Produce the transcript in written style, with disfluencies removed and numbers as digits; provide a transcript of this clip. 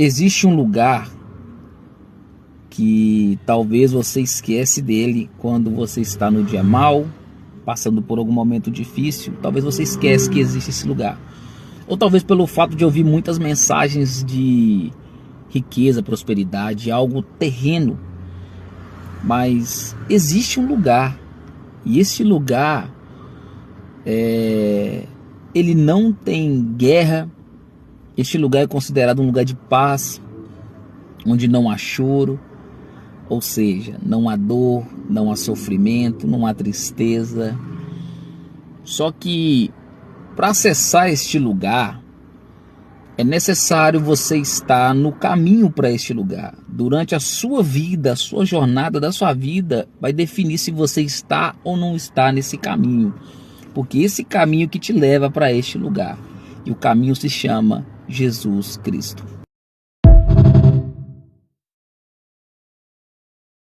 Existe um lugar que talvez você esquece dele quando você está no dia mal, passando por algum momento difícil. Talvez você esquece que existe esse lugar. Ou talvez pelo fato de ouvir muitas mensagens de riqueza, prosperidade, algo terreno. Mas existe um lugar, e esse lugar ele não tem guerra. Este lugar é considerado um lugar de paz, onde não há choro, ou seja, não há dor, não há sofrimento, não há tristeza. Só que para acessar este lugar, é necessário você estar no caminho para este lugar. Durante a sua vida, a sua jornada da sua vida, vai definir se você está ou não está nesse caminho. Porque esse caminho que te leva para este lugar. E o caminho se chama Jesus Cristo.